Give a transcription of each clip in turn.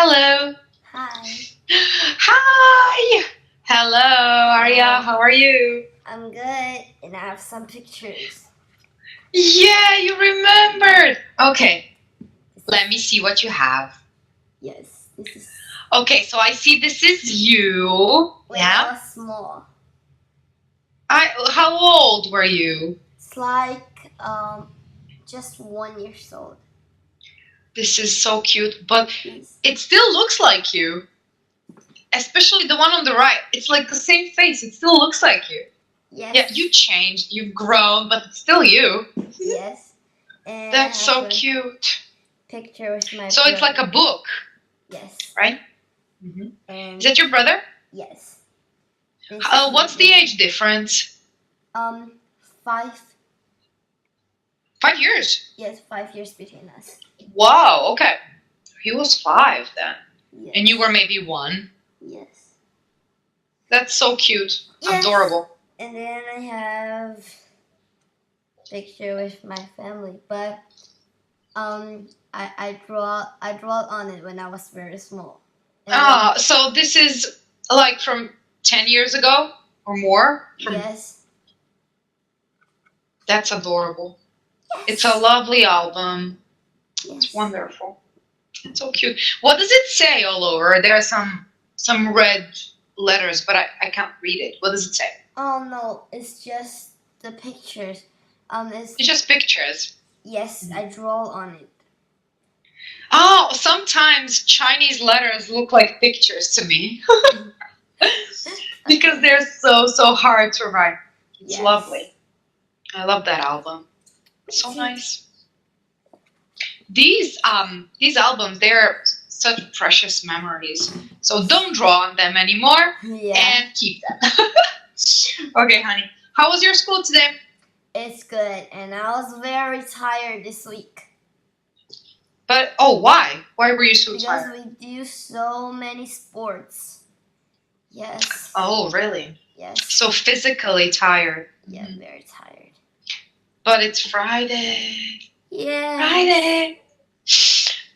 Hello. Hi, Hi. Hello, Arya. How are you? I'm good, and I have some pictures. Yeah, you remembered. Okay, let me see what you have. Yes, this is Okay, so I see this is you. when Yeah. I was small. How old were you? It's like just 1 year old. This is so cute, but Yes. it still looks like you. Especially the one on the right. It's like the same face. It still looks like you. Yes. Yeah, you changed, you've grown, but it's still you. Yes. And That's I have so a cute. picture with my So brother. it's like a book, Yes. right? And Is that your brother? yes. This is What's the age difference? 5. 5 years. Yes, 5 years between us. Wow, okay. He was 5 then. Yes. And you were maybe 1. Yes. That's so cute. Yes. Adorable. And then I have picture with my family, but I draw on it when I was very small. And So this is like from 10 years ago or more? yes. That's adorable. Yes. It's a lovely album. Yes. It's wonderful. It's so cute. What does it say all over? There are some red letters, but I can't read it. What does it say? Oh no, it's just the pictures. It's just pictures. Yes, I draw on it. Oh, sometimes Chinese letters look like pictures to me. Because they're so hard to write. It's lovely. I love that album. So nice. These albums, they're such precious memories. So don't draw on them anymore and keep them. Okay, honey. How was your school today? It's good, and I was very tired this week. But why? Why were you so tired? Because we do so many sports. Yes. Oh, really? Yes. So physically tired. Yeah, very tired. But it's Friday. Yeah. Friday.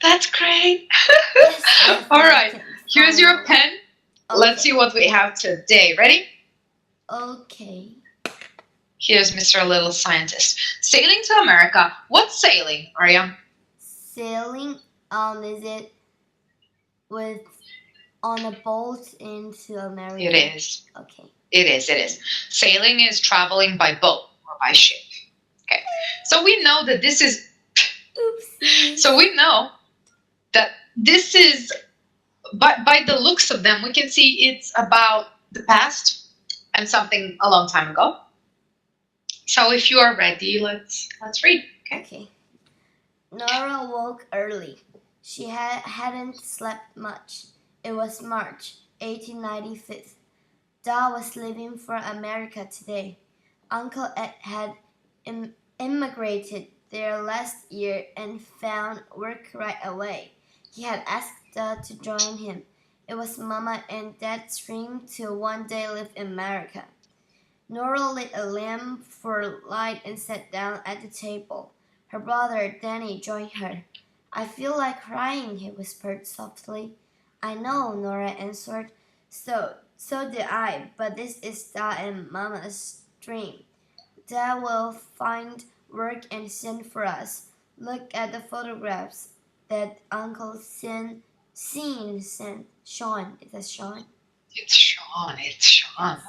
That's great. Yes, all right. Here's your pen. Okay. Let's see what we have today. Ready? Okay. Here's Mr. Little Scientist. Sailing to America. What's sailing, Arya? Sailing, is it with on a boat into America? It is. Okay. It is. Sailing is traveling by boat or by ship. Okay. So we know that this is. Oopsie. So we know that this is. By the looks of them, we can see it's about the past and something a long time ago. So if you are ready, let's read. Okay. Nora woke early. She hadn't slept much. It was March 1895. Da was leaving for America today. Uncle Ed had immigrated there last year and found work right away. He had asked Da to join him. It was Mama and Dad's dream to one day live in America. Nora lit a lamp for light and sat down at the table. Her brother, Danny, joined her. I feel like crying, he whispered softly. I know, Nora answered. So did I, but this is Da and Mama's dream. Da will find work and send for us. Look at the photographs that Uncle sent Sean. Is that Sean? It's Sean.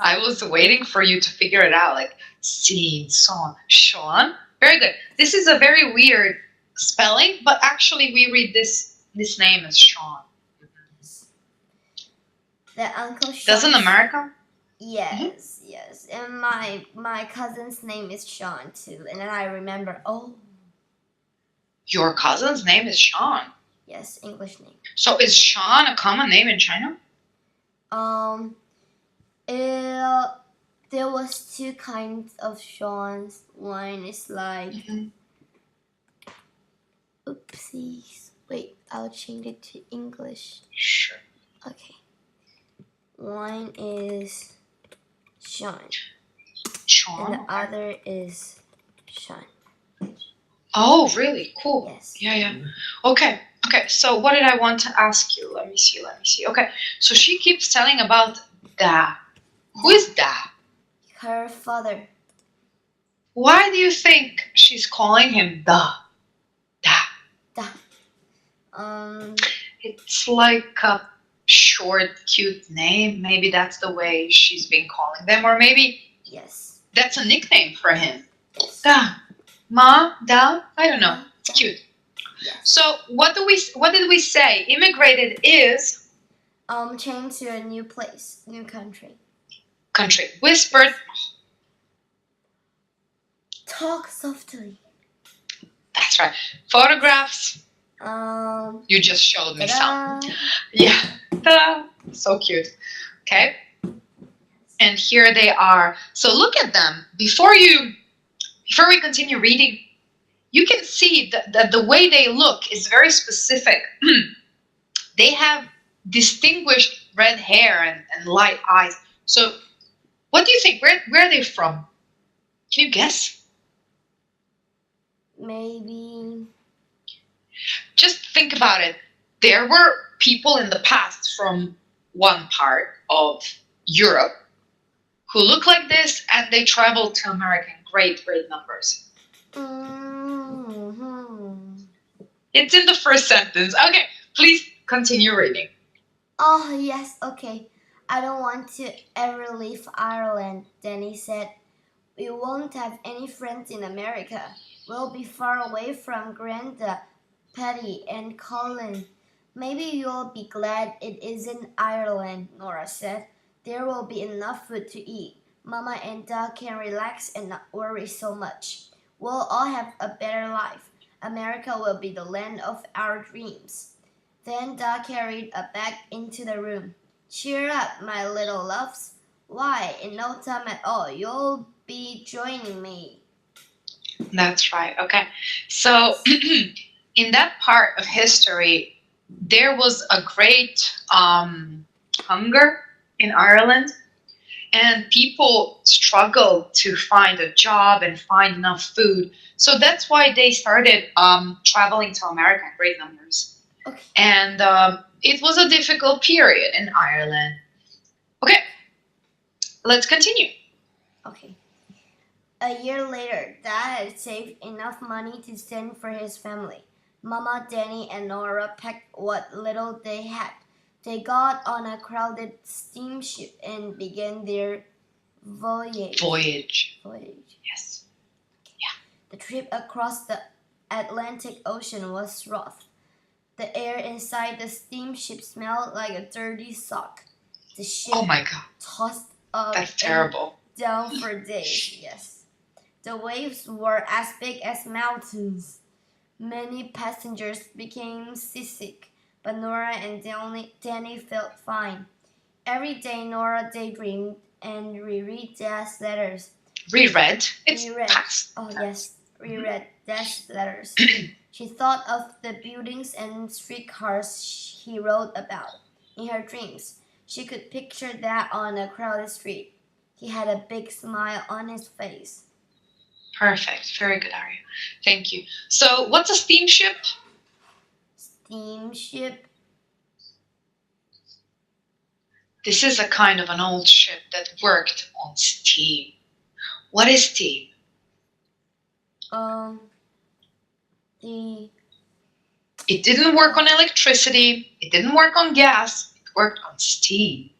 I was waiting for you to figure it out. Like, Sean. Very good. This is a very weird spelling, but actually we read this name as Sean. That Uncle Sean. Doesn't America? Yes, yes. And my cousin's name is Sean too. And then I remember, Your cousin's name is Sean? Yes, English name. So is Sean a common name in China? There was 2 kinds of Seans. One is like, oopsies. Wait, I'll change it to English. Sure. Okay. One is Sean. And the other is Sean. Oh, really? Cool. Yes. Yeah. Okay. Okay, so what did I want to ask you? Let me see. Okay, so she keeps telling about Da. Who is Da? Her father. Why do you think she's calling him Da? Da. Da. It's like a short, cute name. Maybe that's the way she's been calling them, or maybe Yes. that's a nickname for him. Yes. Da. Ma, Da. I don't know. It's cute. Yes. So what did we say? Immigrated is Change to a new place, new country. Country. Whispered. Talk softly. That's right. Photographs. You just showed me ta-da. some. Yeah. Ta-da. So cute. Okay. And here they are. So look at them. Before we continue reading, you can see that the way they look is very specific. They have distinguished red hair and light eyes. So what do you think? Where are they from? Can you guess? Maybe. Just think about it. There were people in the past from one part of Europe who look like this, and they traveled to America in great numbers. Mm-hmm. It's in the first sentence. Okay, please continue reading. Oh, yes, okay. I don't want to ever leave Ireland, Danny said. We won't have any friends in America. We'll be far away from Granda, Patty, and Colin. Maybe you'll be glad it isn't Ireland, Nora said. There will be enough food to eat. Mama and Dad can relax and not worry so much. We'll all have a better life. America will be the land of our dreams. Then Dad carried a bag into the room. Cheer up, my little loves. Why, in no time at all, you'll be joining me. That's right. Okay. So in that part of history, there was a great hunger in Ireland, and people struggled to find a job and find enough food. So that's why they started traveling to America in great numbers. Okay. And it was a difficult period in Ireland. Okay, let's continue. Okay. A year later, Dad had saved enough money to send for his family. Mama, Danny, and Nora packed what little they had. They got on a crowded steamship and began their voyage. Voyage. Yes. Yeah. The trip across the Atlantic Ocean was rough. The air inside the steamship smelled like a dirty sock. The ship tossed up That's terrible. and down for days. Yes. The waves were as big as mountains. Many passengers became seasick, but Nora and Danny felt fine. Every day Nora daydreamed and reread Dad's letters. Reread? It's Reread. past. Oh, yes. Reread Dad's letters. She thought of the buildings and streetcars he wrote about. In her dreams, she could picture Dad on a crowded street. He had a big smile on his face. Perfect. Very good, Arya. Thank you. So, what's a steamship? Steamship. This is a kind of an old ship that worked on steam. What is steam? It didn't work on electricity. It didn't work on gas. It worked on steam.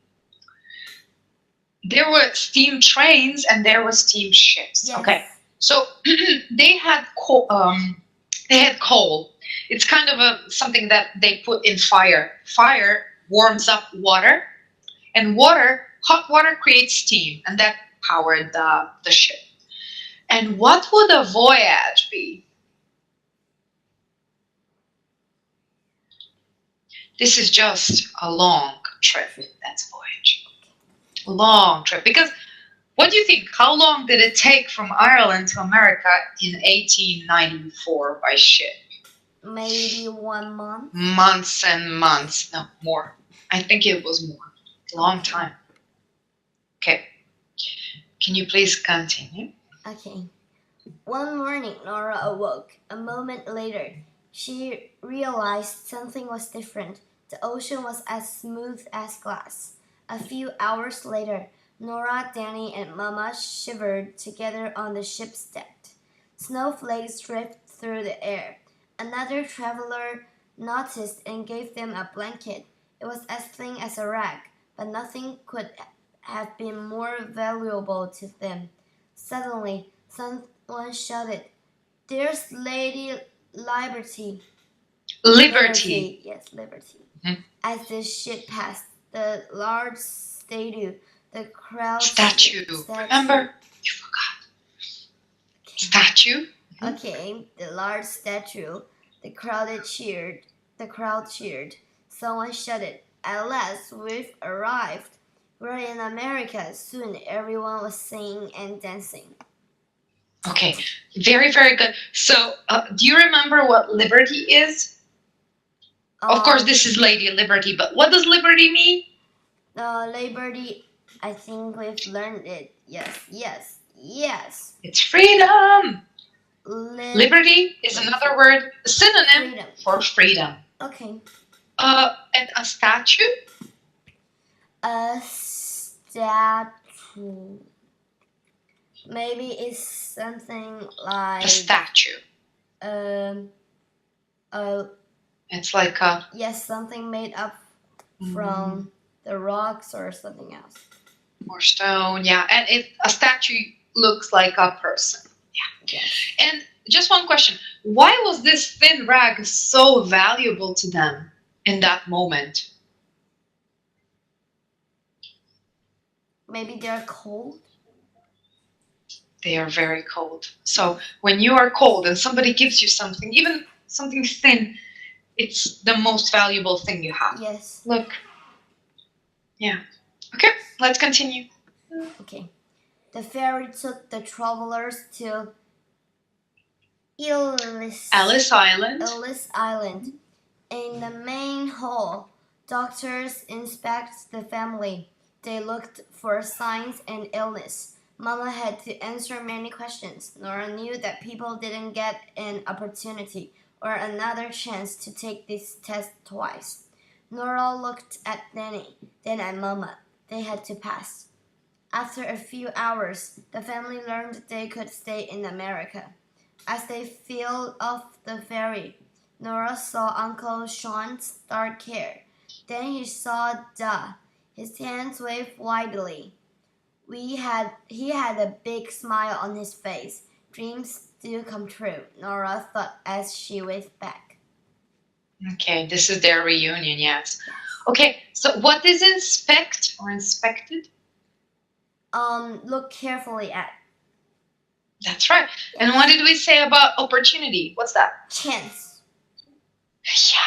There were steam trains and there were steam ships. Yes. Okay. So they had coal. It's kind of something that they put in fire. Fire warms up water, and hot water creates steam, and that powered the ship. And what would a voyage be? This is just a long trip. That's a voyage. A long trip. Because what do you think? How long did it take from Ireland to America in 1894 by ship? Maybe 1 month. Months and months. No, more. I think it was more. Long time. Okay. Can you please continue? Okay. One morning, Nora awoke. A moment later, She realized something was different. The ocean was as smooth as glass. A few hours later, Nora, Danny, and Mama shivered together on the ship's deck. Snowflakes drifted through the air. Another traveler noticed and gave them a blanket. It was as thin as a rag, but nothing could have been more valuable to them. Suddenly, someone shouted, "There's Lady Liberty!" Liberty. Yes, Liberty. Mhm. As the ship passed, the large statue, the crowd Statue. Remember? You forgot. Statue. Okay, the large statue. The crowd cheered. Someone shouted, "At last, we've arrived. We're in America." Soon, everyone was singing and dancing. Okay, very, very good. So, do you remember what liberty is? Of course, this is Lady Liberty, but what does liberty mean? Liberty, I think we've learned it. Yes. It's freedom. Liberty is another word, a synonym for freedom. Okay. And a statue? A statue. Maybe it's something like a statue. It's like a something made up from the rocks or something else. Or stone, yeah. And a statue looks like a person. Yeah. And just one question. Why was this thin rag so valuable to them in that moment? Maybe they're cold. They are very cold. So when you are cold and somebody gives you something, even something thin, it's the most valuable thing you have. Yes. Look. Yeah. Okay, let's continue. Okay. The ferry took the travelers to Ellis Island. In the main hall, doctors inspected the family. They looked for signs and illness. Mama had to answer many questions. Nora knew that people didn't get an opportunity or another chance to take this test twice. Nora looked at Danny, then at Mama. They had to pass. After a few hours, the family learned they could stay in America. As they filled off the ferry, Nora saw Uncle Sean's dark hair. Then he saw Duh. His hands waved widely. He had a big smile on his face. Dreams do come true, Nora thought as she waved back. Okay, this is their reunion, yes. Okay, so what is inspect or inspected? Look carefully at. That's right. Yes. And what did we say about opportunity? What's that? Chance. Yeah.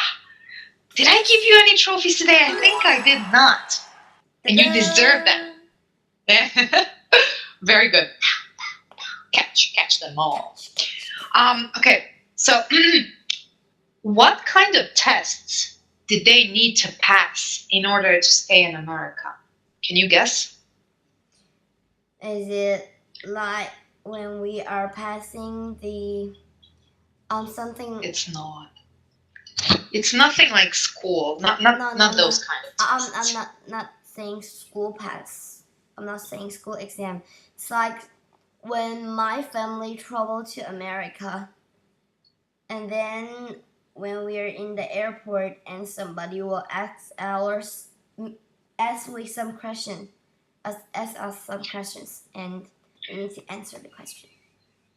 Did I give you any trophies today? I think I did not. And you deserve them. Very good. Catch them all. Okay, so what kind of tests did they need to pass in order to stay in America? Can you guess? Is it like when we are passing the something? It's not. It's nothing like school. Not those kind of tests. I'm not saying school pass. I'm not saying school exam. It's like when my family traveled to America, and then when we are in the airport and somebody will ask us some questions, and we need to answer the question.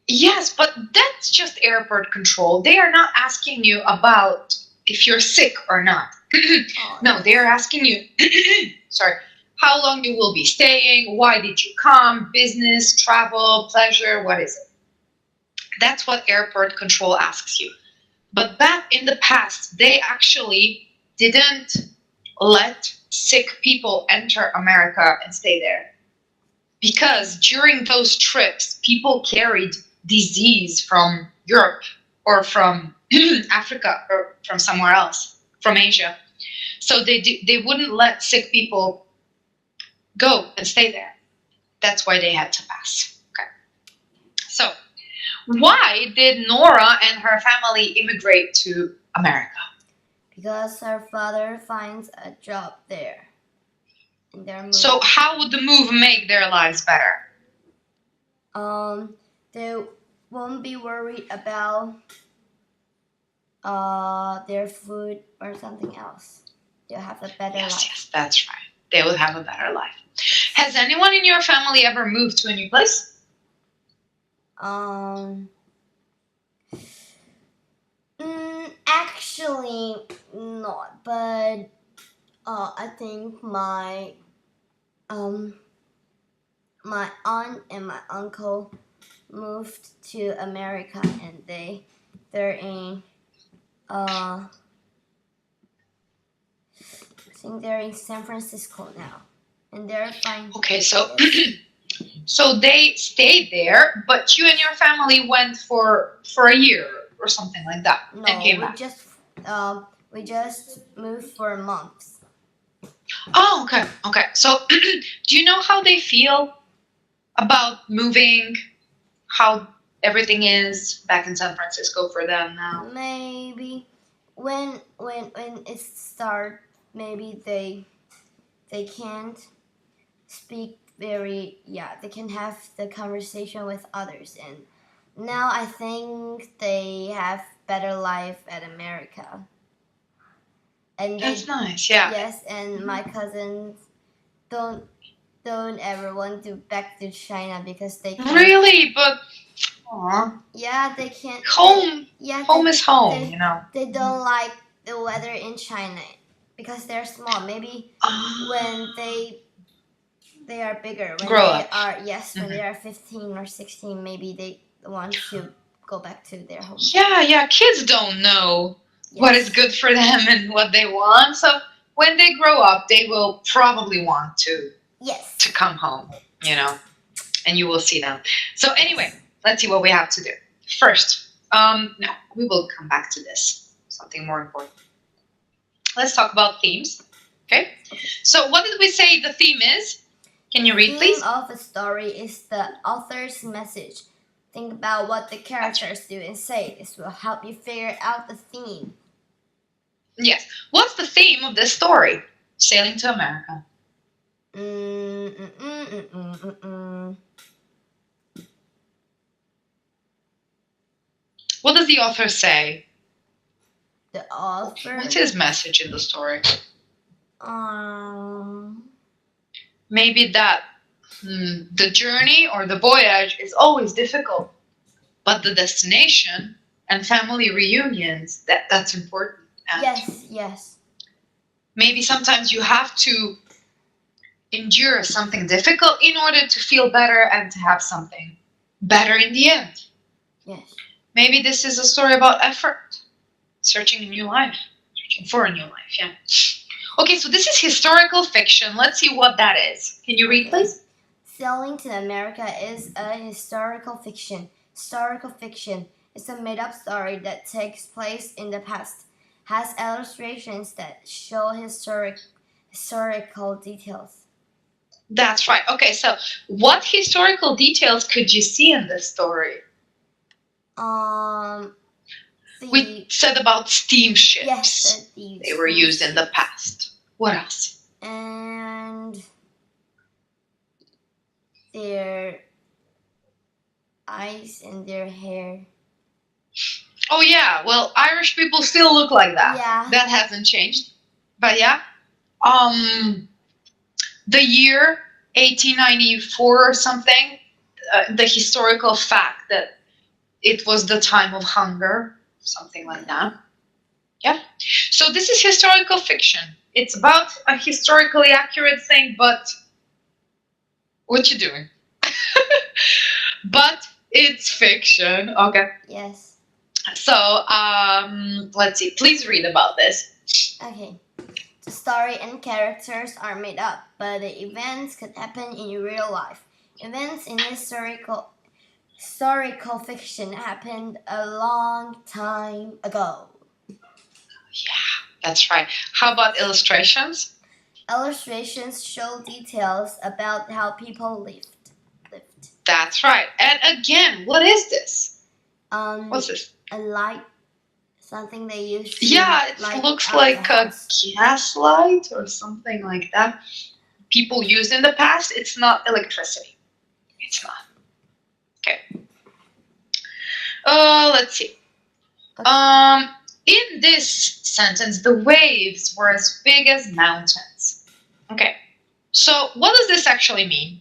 Yes, but that's just airport control. They are not asking you about if you're sick or not. No, they are asking you, how long you will be staying, why did you come, business, travel, pleasure, what is it? That's what airport control asks you. But back in the past, they actually didn't let sick people enter America and stay there. Because during those trips, people carried disease from Europe or from Africa or from somewhere else, from Asia. So they wouldn't let sick people go and stay there. That's why they had to pass. Okay. So Why did Nora and her family immigrate to America? Because her father finds a job there. And they're moving. So how would the move make their lives better? They won't be worried about their food or something else. They'll have a better life. Yes, that's right. They will have a better life. Has anyone in your family ever moved to a new place? Actually not, but I think my my aunt and my uncle moved to America, and they're in I think they're in San Francisco now, and they're fine. Okay, so so they stayed there, but you and your family went for a year or something like that, and came back. We just moved for months. Oh, okay. So, do you know how they feel about moving? How everything is back in San Francisco for them now? Maybe when it starts, maybe they can't speak very. They can have the conversation with others, and now I think they have better life at America. And that's nice, yeah. Yes, and my cousins don't ever want to back to China because they can't. Really, but aww. Yeah, they can't. Home. Home is home, they, you know. They don't like the weather in China because they're small. Maybe when they are bigger, when grow they up. are when they are 15 or 16, maybe they want to go back to their home. Yeah. Kids don't know what is good for them and what they want. So when they grow up, they will probably want to come home, you know, and you will see them. So anyway, let's see what we have to do. First, no, we will come back to this. Something more important. Let's talk about themes. Okay. So what did we say the theme is? Can you read, please? The theme of a story is the author's message. Think about what the characters do and say. This will help you figure out the theme. Yes. What's the theme of this story? Sailing to America. What does the author say? The author? What's his message in the story? Maybe that the journey or the voyage is always difficult, but the destination and family reunions, that's important. And yes. Maybe sometimes you have to endure something difficult in order to feel better and to have something better in the end. Yes. Maybe this is a story about effort, searching a new life, searching for a new life, yeah. Okay, so this is historical fiction. Let's see what that is. Can you read, please? Sailing to America is a historical fiction. Historical fiction is a made-up story that takes place in the past, has illustrations that show historical details. That's right. Okay, so what historical details could you see in this story? We said about steamships. Yes, they were used in the past. What else? And their eyes and their hair. Oh yeah, well, Irish people still look like that. Yeah. That hasn't changed. But yeah. The year 1894 or something, the historical fact that it was the time of hunger, something like that. Yeah. So this is historical fiction. It's about a historically accurate thing, but what you doing? But it's fiction. Okay. Yes. So let's see. Please read about this. Okay. The story and characters are made up, but the events could happen in real life. Events in historical fiction happened a long time ago. Yeah, that's right. How about illustrations? Illustrations show details about how people lived. That's right. And again, what is this? What's this? A light, something they use to Yeah, it light looks up the like a house. gas light or something like that. People used in the past. It's not electricity. It's not. Okay. Let's see. Okay. In this sentence, the waves were as big as mountains. Okay. So what does this actually mean?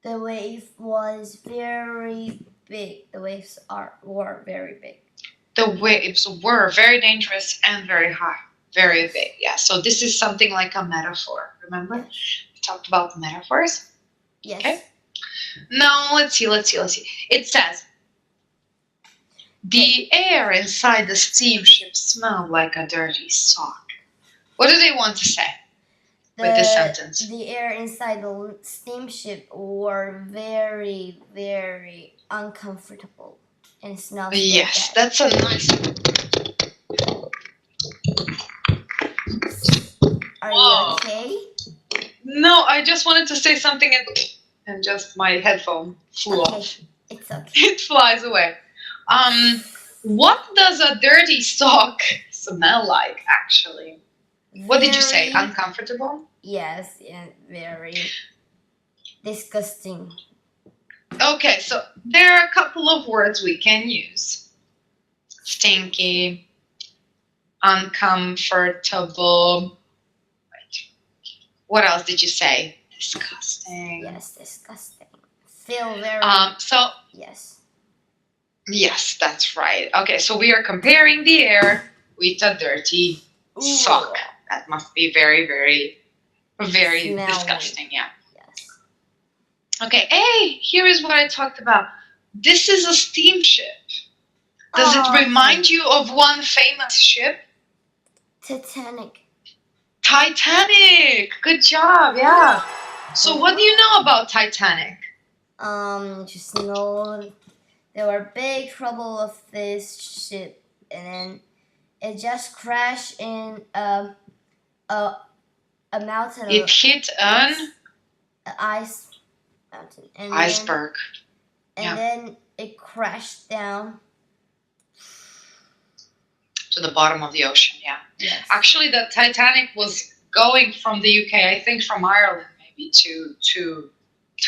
The wave was very big. The waves were very big. The waves were very dangerous and very high. Very big. Yeah. So this is something like a metaphor. Remember? Yes. We talked about metaphors. Yes. Okay. Now let's see. It says the air inside the steamship smelled like a dirty sock. What do they want to say with this sentence? The air inside the steamship were very, very uncomfortable and smells very Yes, bad. that's a nice. Are Whoa. you okay? No, I just wanted to say something and just my headphone flew off. It's okay. It flies away. What does a dirty sock smell like, actually? What did you say? Uncomfortable? Yes, yeah, very disgusting. Okay, so there are a couple of words we can use. Stinky, uncomfortable. What else did you say? Disgusting. Yes, disgusting. Feel very. Yes. Yes, that's right. Okay, so we are comparing the air with a dirty sock. That must be very, very, very Smelly. disgusting. Yeah. Yes. Okay. Hey, here is what I talked about. This is a steamship. Does it remind you of one famous ship? Titanic. Titanic. Good job. Yeah. So what do you know about Titanic? Just know there were big trouble of this ship, and then it just crashed in a mountain. It hit an ice mountain. And iceberg. Then it crashed down to the bottom of the ocean. Yeah. Yes. Actually, the Titanic was going from the UK, I think from Ireland maybe to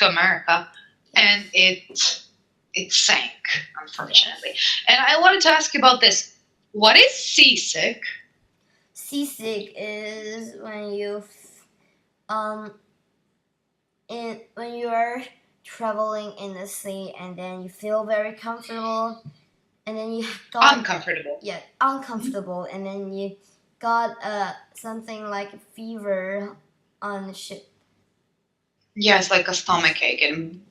America, and it sank, unfortunately. Yes. And I wanted to ask you about this. What is seasick? Seasick is when when you are traveling in the sea and then you feel very comfortable, and then you got uncomfortable. Yeah, uncomfortable, and then you got something like a fever on the ship. Yeah, it's like a stomach ache, and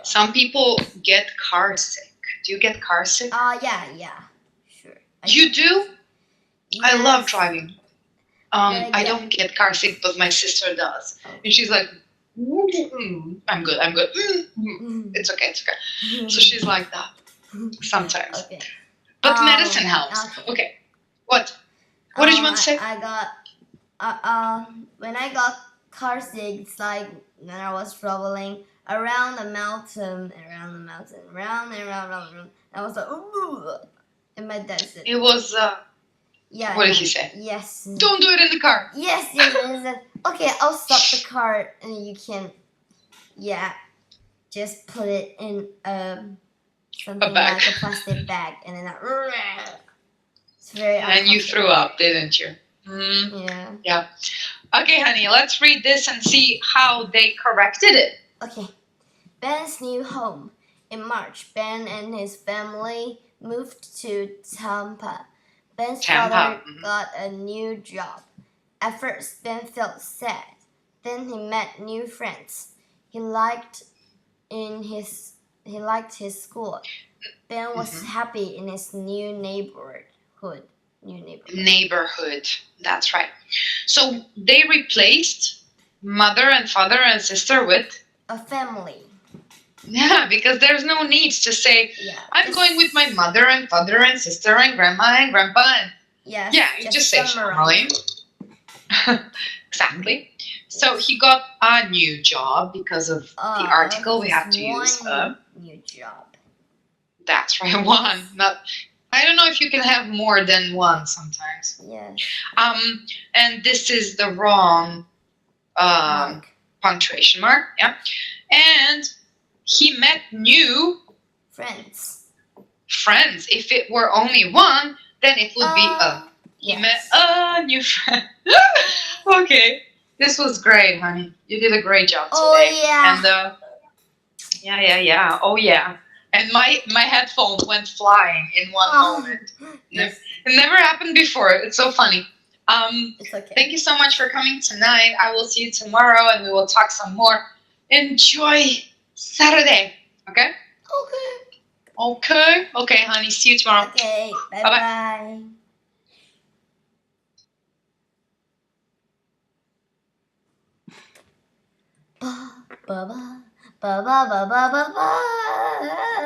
some people get car sick. Do you get car sick? Yeah, sure. You do? Yes. I love driving. I don't get car sick, but my sister does, and she's like, I'm good. It's okay. So she's like that sometimes. Okay. But medicine helps. Okay. What did you want to say? I got when I got car sick, it's like when I was traveling around the mountain, round and round. I was like, ooh, and my dad said, it was. Yeah. What did he say? Yes. Don't do it in the car. Yes. And he said, okay, I'll stop the car, and you can, just put it in something like a plastic bag, and then it's very. And you threw up, didn't you? Yeah. Okay, honey, let's read this and see how they corrected it. Okay. Ben's new home. In March, Ben and his family moved to Tampa. Ben's father got a new job. At first, Ben felt sad. Then he met new friends. He liked his school. Ben was happy in his new neighborhood. That's right. So they replaced mother and father and sister with a family. Yeah, because there's no need to say, I'm going with my mother and father and sister and grandma and grandpa. Yeah, you just say family. Exactly. So he got a new job because of the article. We have to use new job. That's right. One. Not. I don't know if you can have more than one sometimes. Yes. And this is the wrong Mark. punctuation mark. Yeah. And he met new Friends. friends. If it were only one, then it would be a. He Yes. met a new friend. Okay. This was great, honey. You did a great job today. Oh yeah. And yeah. Oh yeah. And my headphone went flying in one moment. Yes. It never happened before. It's so funny. It's okay. Thank you so much for coming tonight. I will see you tomorrow and we will talk some more. Enjoy Saturday. Okay? Okay. Okay, honey. See you tomorrow. Okay. Bye Bye-bye. bye. Ba ba ba ba ba ba ba ba ba.